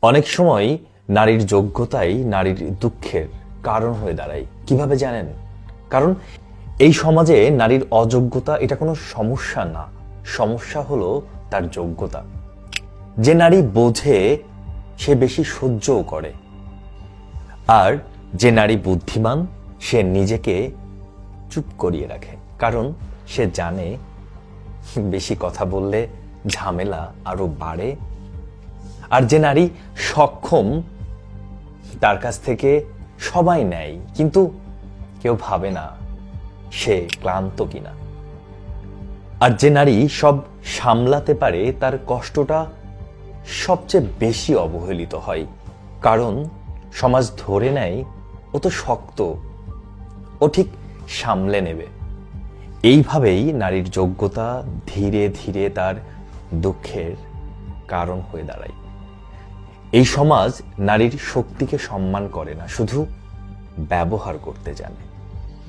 অনেক সময় নারীর যোগ্যতাই নারীর দুঃখের কারণ হয়ে দাঁড়ায়। কিভাবে জানেন? কারণ এই সমাজে নারীর অযোগ্যতা এটা কোনো সমস্যা না, সমস্যা হলো তার যোগ্যতা। যে নারী বোঝে সে বেশি সহ্যও করে, আর যে নারী বুদ্ধিমান সে নিজেকে চুপ করিয়ে রাখে, কারণ সে জানে বেশি কথা বললে ঝামেলা আরো বাড়ে। আর যে নারী সক্ষম তার কাছ থেকে সবাই নেয়, কিন্তু কেউ ভাবে না সে ক্লান্ত কিনা। আর যে নারী সব সামলাতে পারে তার কষ্টটা সবচেয়ে বেশি অবহেলিত হয়, কারণ সমাজ ধরে নেয় ও তো শক্ত, ও ঠিক সামলে নেবে। এইভাবেই নারীর যোগ্যতা ধীরে ধীরে তার দুঃখের কারণ হয়ে দাঁড়ায়। এই সমাজ নারীর শক্তিকে সম্মান করে না, শুধু ব্যবহার করতে জানে।